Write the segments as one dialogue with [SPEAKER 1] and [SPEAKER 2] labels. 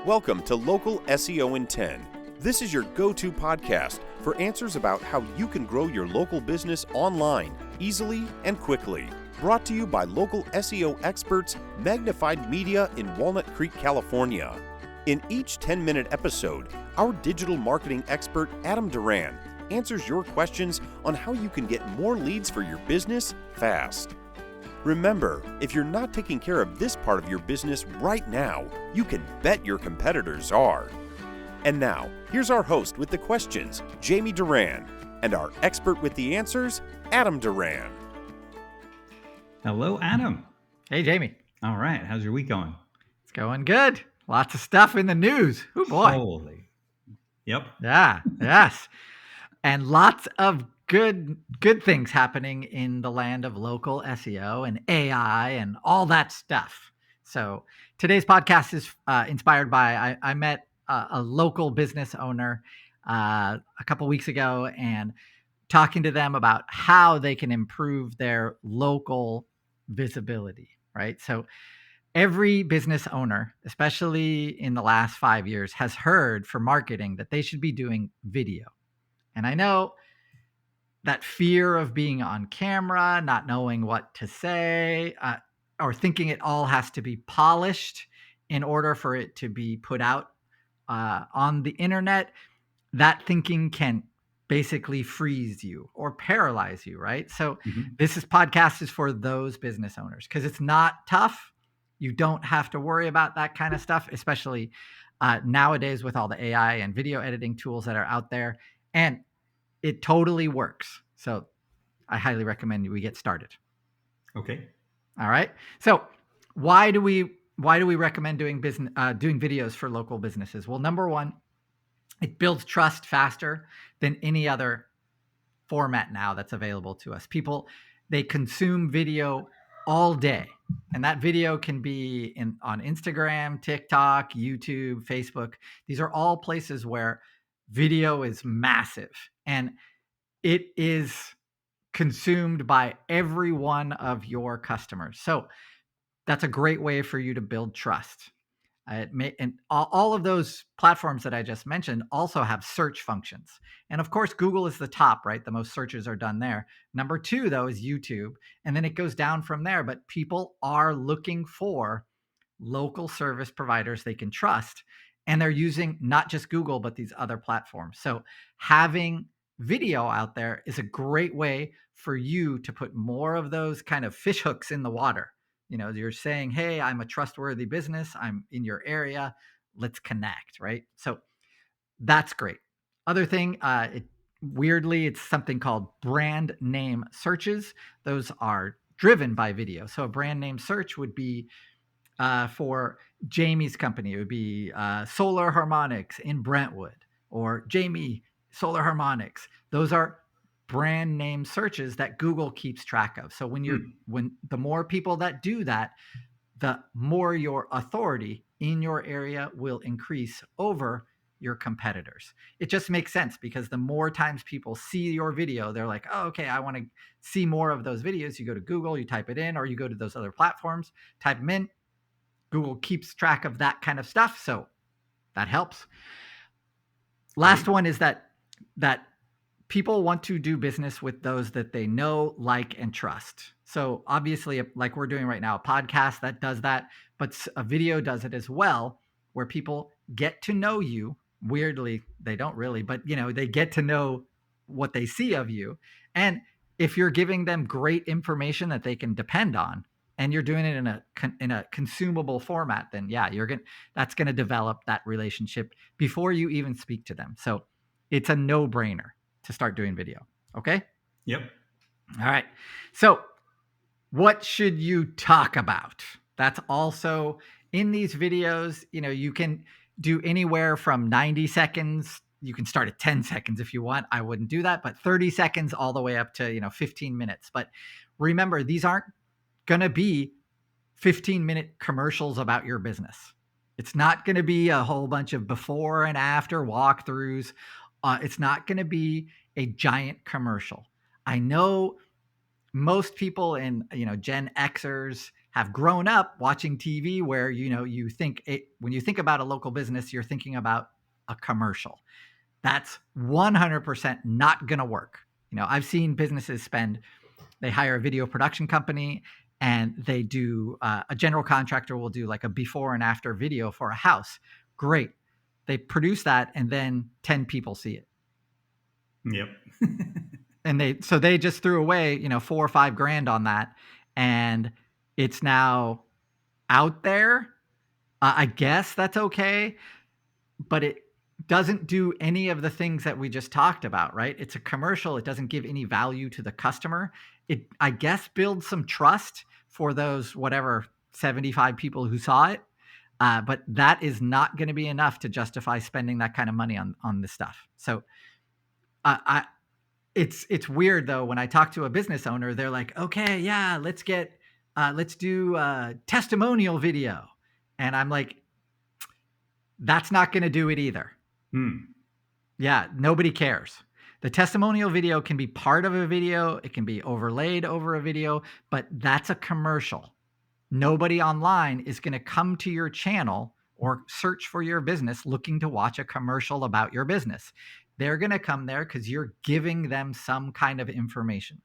[SPEAKER 1] Welcome to Local SEO in 10. This is your go-to podcast for answers about how you can grow your local business online, easily and quickly. Brought to you by local SEO experts, Magnified Media in Walnut Creek, California. In each 10-minute episode, our digital marketing expert, Adam Duran, answers your questions on how you can get more leads for your business fast. Remember, if you're not taking care of this part of your business right now, you can bet your competitors are. And now, here's our host with the questions, Jamie Duran, and our expert with the answers, Adam Duran.
[SPEAKER 2] Hello, Adam.
[SPEAKER 3] Hey, Jamie.
[SPEAKER 2] All right. How's your week going?
[SPEAKER 3] It's going good. Lots of stuff in the news. Oh, boy.
[SPEAKER 2] Holy. Yep.
[SPEAKER 3] Yeah. Yes. And lots of good things happening in the land of local SEO and AI and all that stuff. So today's podcast is inspired by, I met a local business owner a couple weeks ago and talking to them about how they can improve their local visibility, right? So every business owner, especially in the last 5 years, has heard for marketing that they should be doing video. And I know that fear of being on camera, not knowing what to say, or thinking it all has to be polished in order for it to be put out on the internet, that thinking can basically freeze you or paralyze you, right? So This podcast is for those business owners because it's not tough. You don't have to worry about that kind of stuff, especially nowadays with all the AI and video editing tools that are out there. And it totally works. So I highly recommend we get started.
[SPEAKER 2] Okay.
[SPEAKER 3] All right. So why do we recommend doing videos for local businesses? Well, number one, it builds trust faster than any other format now that's available to us. People, they consume video all day. And that video can be on Instagram, TikTok, YouTube, Facebook. These are all places where video is massive and it is consumed by every one of your customers. So that's a great way for you to build trust. And all of those platforms that I just mentioned also have search functions. And of course, Google is the top, right? The most searches are done there. Number two, though, is YouTube. And then it goes down from there. But people are looking for local service providers they can trust. And they're using not just Google, but these other platforms. So having video out there is a great way for you to put more of those kind of fish hooks in the water. You know, you're saying, hey, I'm a trustworthy business. I'm in your area. Let's connect, right? So that's great. Other thing, weirdly, it's something called brand name searches. Those are driven by video. So a brand name search would be for Jamie's company. It would be Solar Harmonics in Brentwood or Jamie Solar Harmonics. Those are brand name searches that Google keeps track of. So when the more people that do that, the more your authority in your area will increase over your competitors. It just makes sense because the more times people see your video, they're like, oh, okay, I want to see more of those videos. You go to Google, you type it in, or you go to those other platforms, type them in. Google keeps track of that kind of stuff. So that helps. Last one is that people want to do business with those that they know, like, and trust. So obviously, like we're doing right now, a podcast that does that, but a video does it as well, where people get to know you. Weirdly, they don't really, but they get to know what they see of you. And if you're giving them great information that they can depend on, and you're doing it in a consumable format, then yeah, that's gonna develop that relationship before you even speak to them. So it's a no-brainer to start doing video. Okay?
[SPEAKER 2] Yep.
[SPEAKER 3] All right. So what should you talk about? That's also in these videos. You can do anywhere from 90 seconds. You can start at 10 seconds if you want. I wouldn't do that, but 30 seconds all the way up to, 15 minutes. But remember, these aren't going to be 15-minute commercials about your business. It's not going to be a whole bunch of before and after walkthroughs. It's not going to be a giant commercial. I know most people in Gen Xers have grown up watching TV where, you think when you think about a local business, you're thinking about a commercial. That's 100% not going to work. I've seen businesses they hire a video production company and they do, a general contractor will do like a before and after video for a house. Great. They produce that and then 10 people see it.
[SPEAKER 2] Yep.
[SPEAKER 3] And they just threw away, $4 or $5 grand on that. And it's now out there. I guess that's okay, but it doesn't do any of the things that we just talked about, right? It's a commercial. It doesn't give any value to the customer. It, I guess, builds some trust for those, whatever, 75 people who saw it. But that is not going to be enough to justify spending that kind of money on this stuff. So it's weird though. When I talk to a business owner, they're like, okay, yeah, let's do a testimonial video. And I'm like, that's not going to do it either. Yeah, nobody cares. The testimonial video can be part of a video. It can be overlaid over a video, but that's a commercial. Nobody online is going to come to your channel or search for your business looking to watch a commercial about your business. They're going to come there because you're giving them some kind of information.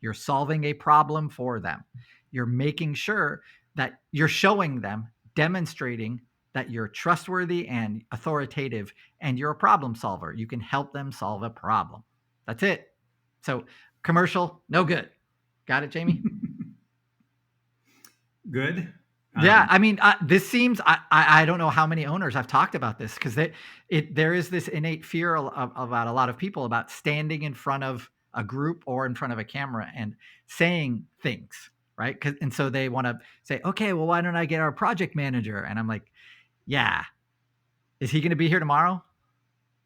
[SPEAKER 3] You're solving a problem for them. You're making sure that you're showing them, demonstrating that you're trustworthy and authoritative and you're a problem solver. You can help them solve a problem. That's it. So commercial, no good. Got it, Jamie?
[SPEAKER 2] Good.
[SPEAKER 3] Yeah, I mean, this seems, I don't know how many owners I've talked about this because there is this innate fear about a lot of people about standing in front of a group or in front of a camera and saying things, right? And so they want to say, okay, well, why don't I get our project manager? And I'm like, yeah, is he going to be here tomorrow?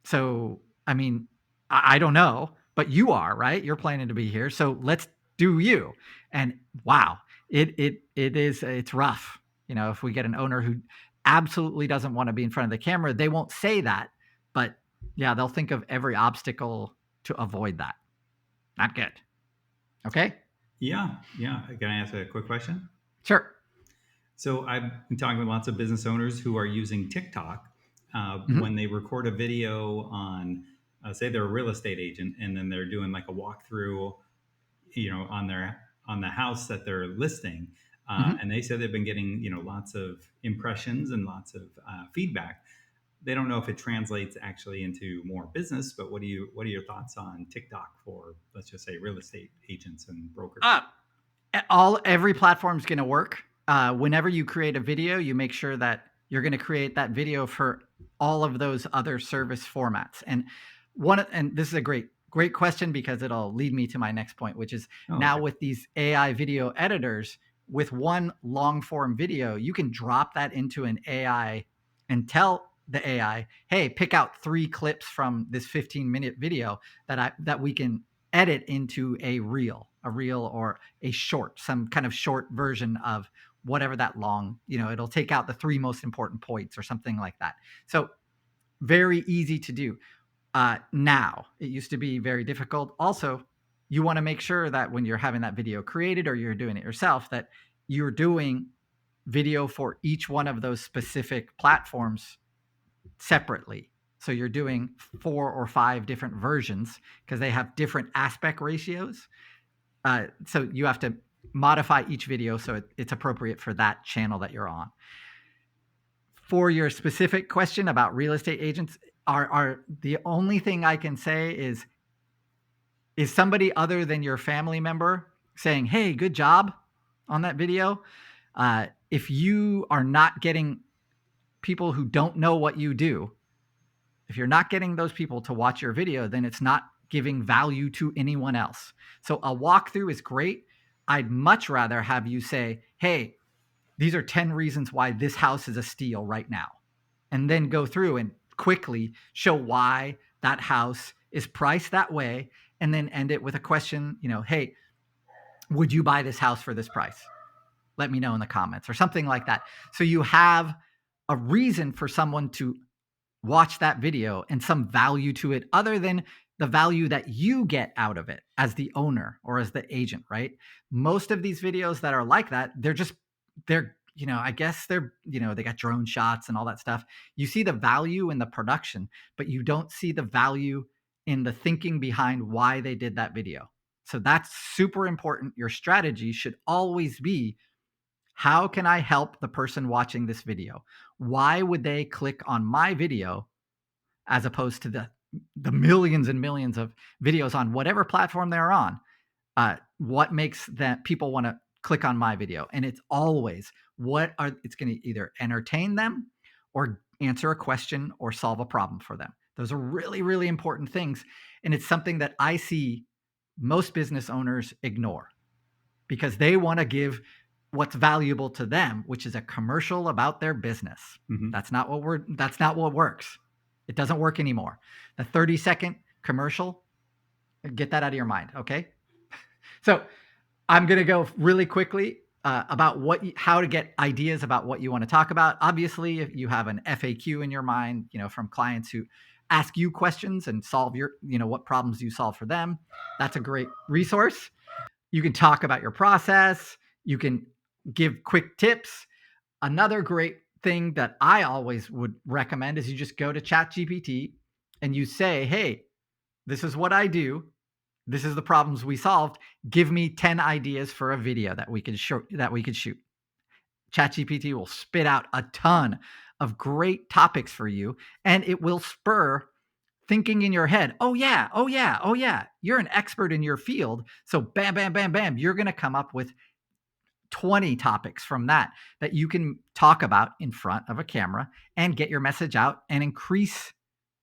[SPEAKER 3] So, I mean, I don't know, but you are, right? You're planning to be here. So let's do you. And wow, it's rough. If we get an owner who absolutely doesn't want to be in front of the camera, they won't say that, but yeah, they'll think of every obstacle to avoid that. Not good. Okay.
[SPEAKER 2] Yeah. Can I ask a quick question?
[SPEAKER 3] Sure.
[SPEAKER 2] So I've been talking with lots of business owners who are using TikTok when they record a video on, say they're a real estate agent, and then they're doing like a walkthrough, on the house that they're listing. And they said they've been getting, lots of impressions and lots of feedback. They don't know if it translates actually into more business, but what are your thoughts on TikTok for, let's just say, real estate agents and brokers?
[SPEAKER 3] Every platform's going to work. Whenever you create a video, you make sure that you're going to create that video for all of those other service formats. And this is a great question because it'll lead me to my next point, which is now with these AI video editors, with one long form video, you can drop that into an AI and tell the AI, hey, pick out 3 clips from this 15-minute video that we can edit into a reel or a short, some kind of short version of whatever that long, it'll take out the 3 most important points or something like that. So very easy to do. Now, it used to be very difficult. Also, you want to make sure that when you're having that video created or you're doing it yourself, that you're doing video for each one of those specific platforms separately. So you're doing 4 or 5 different versions because they have different aspect ratios. So you have to modify each video so it's appropriate for that channel that you're on. For your specific question about real estate agents, are the only thing I can say is somebody other than your family member saying, hey, good job on that video. If you are not getting people who don't know what you do, if you're not getting those people to watch your video, then it's not giving value to anyone else. So a walkthrough is great. I'd much rather have you say, hey, these are 10 reasons why this house is a steal right now. And then go through and quickly show why that house is priced that way. And then end it with a question, hey, would you buy this house for this price? Let me know in the comments or something like that. So you have a reason for someone to watch that video and some value to it other than the value that you get out of it as the owner or as the agent, right? Most of these videos that are like that, they're just they're, I guess they're, they got drone shots and all that stuff. You see the value in the production, but you don't see the value in the thinking behind why they did that video. So that's super important. Your strategy should always be, how can I help the person watching this video? Why would they click on my video as opposed to the millions and millions of videos on whatever platform they're on? What makes that people want to click on my video? And it's always it's going to either entertain them or answer a question or solve a problem for them. Those are really, really important things. And it's something that I see most business owners ignore because they want to give what's valuable to them, which is a commercial about their business. Mm-hmm. That's not what works. It doesn't work anymore. The 30-second commercial, get that out of your mind. Okay. So I'm going to go really quickly about how to get ideas about what you want to talk about. Obviously, if you have an FAQ in your mind, from clients who ask you questions and solve what problems you solve for them, that's a great resource. You can talk about your process. You can give quick tips. Another great thing that I always would recommend is you just go to ChatGPT and you say, hey, this is what I do. This is the problems we solved. Give me 10 ideas for a video that we could shoot. ChatGPT will spit out a ton of great topics for you, and it will spur thinking in your head. Oh yeah. You're an expert in your field. So bam, bam, bam, bam. You're going to come up with 20 topics from that you can talk about in front of a camera and get your message out and increase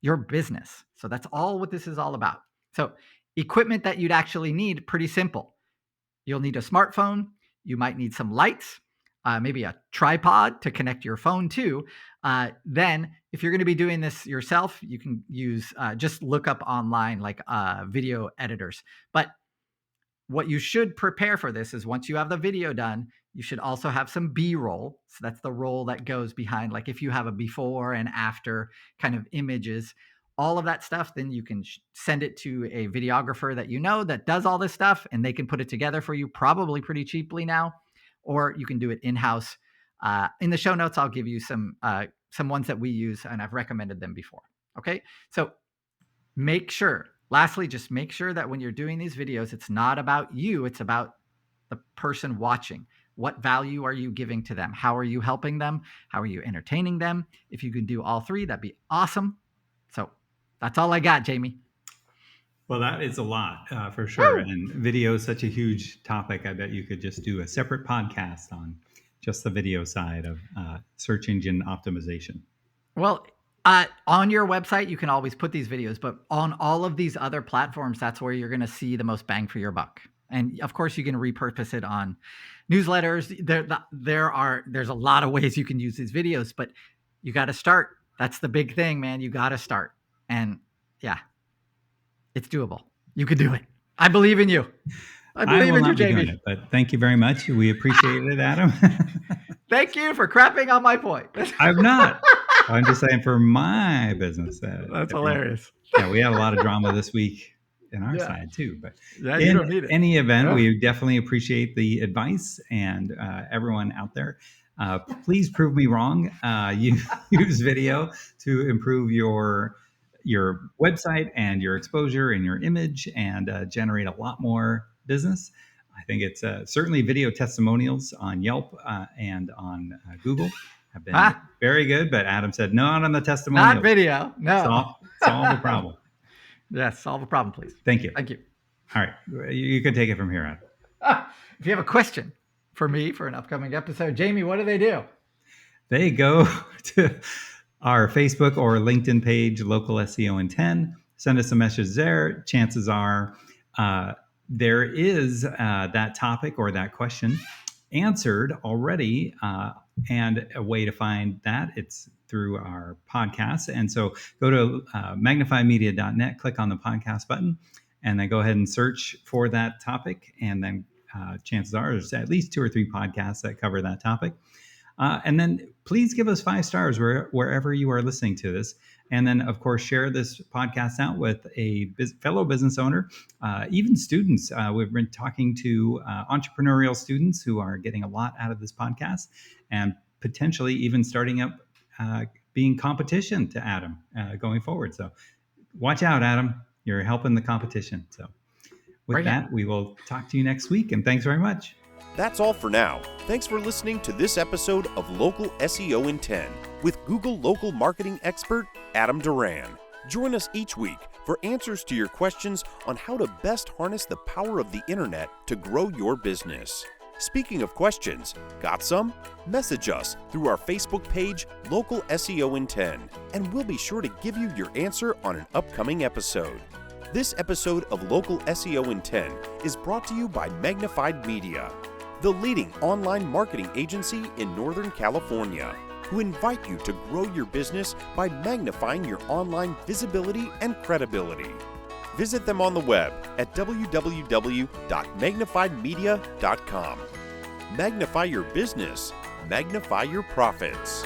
[SPEAKER 3] your business. So that's all what this is all about. So equipment that you'd actually need, pretty simple. You'll need a smartphone. You might need some lights, maybe a tripod to connect your phone to. Then if you're going to be doing this yourself, you can use, just look up online, like video editors. But what you should prepare for this is once you have the video done, you should also have some B-roll. So that's the roll that goes behind, like if you have a before and after kind of images, all of that stuff, then you can send it to a videographer that does all this stuff, and they can put it together for you probably pretty cheaply now, or you can do it in-house. In the show notes, I'll give you some ones that we use, and I've recommended them before. Okay. So lastly, just make sure that when you're doing these videos, it's not about you. It's about the person watching. What value are you giving to them? How are you helping them? How are you entertaining them? If you can do all three, that'd be awesome. So that's all I got, Jamie.
[SPEAKER 2] Well, that is a lot for sure. Woo! And video is such a huge topic. I bet you could just do a separate podcast on just the video side of search engine optimization.
[SPEAKER 3] Well, on your website, you can always put these videos, but on all of these other platforms, that's where you're going to see the most bang for your buck. And of course, you can repurpose it on newsletters. There's a lot of ways you can use these videos, but you got to start. That's the big thing, man. You got to start. And yeah, it's doable. You can do it. I believe in you. I believe in you, Jamie.
[SPEAKER 2] But thank you very much. We appreciate it, Adam.
[SPEAKER 3] Thank you for crapping on my point.
[SPEAKER 2] I'm not. I'm just saying for my business.
[SPEAKER 3] That's hilarious.
[SPEAKER 2] Yeah, we had a lot of drama this week in our side too. But
[SPEAKER 3] you don't need it.
[SPEAKER 2] Any event, we definitely appreciate the advice, and everyone out there, please prove me wrong. Use video to improve your website and your exposure and your image, and generate a lot more business. I think it's certainly video testimonials on Yelp and on Google have been very good, but Adam said, not on the testimonial.
[SPEAKER 3] Not video. No.
[SPEAKER 2] Solve the problem.
[SPEAKER 3] Yes, solve the problem, please.
[SPEAKER 2] Thank you.
[SPEAKER 3] Thank you.
[SPEAKER 2] All right. You can take it from here, Adam.
[SPEAKER 3] If you have a question for me for an upcoming episode, Jamie, what do they do?
[SPEAKER 2] They go to our Facebook or LinkedIn page, Local SEO in 10. Send us a message there. Chances are there is that topic or that question answered already, and a way to find that, it's through our podcast. And so go to magnifiedmedia.net, click on the podcast button, and then go ahead and search for that topic. And then chances are there's at least 2 or 3 podcasts that cover that topic. And then please give us 5 stars wherever you are listening to this. And then, of course, share this podcast out with a fellow business owner, even students. We've been talking to entrepreneurial students who are getting a lot out of this podcast and potentially even starting up being competition to Adam going forward. So watch out, Adam. You're helping the competition. So with that, we will talk to you next week. And thanks very much.
[SPEAKER 1] That's all for now. Thanks for listening to this episode of Local SEO in 10 with Google local marketing expert Adam Duran. Join us each week for answers to your questions on how to best harness the power of the internet to grow your business. Speaking of questions, got some? Message us through our Facebook page, Local SEO in 10, and we'll be sure to give you your answer on an upcoming episode. This episode of Local SEO in 10 is brought to you by Magnified Media, the leading online marketing agency in Northern California, who invite you to grow your business by magnifying your online visibility and credibility. Visit them on the web at www.magnifiedmedia.com. Magnify your business, magnify your profits.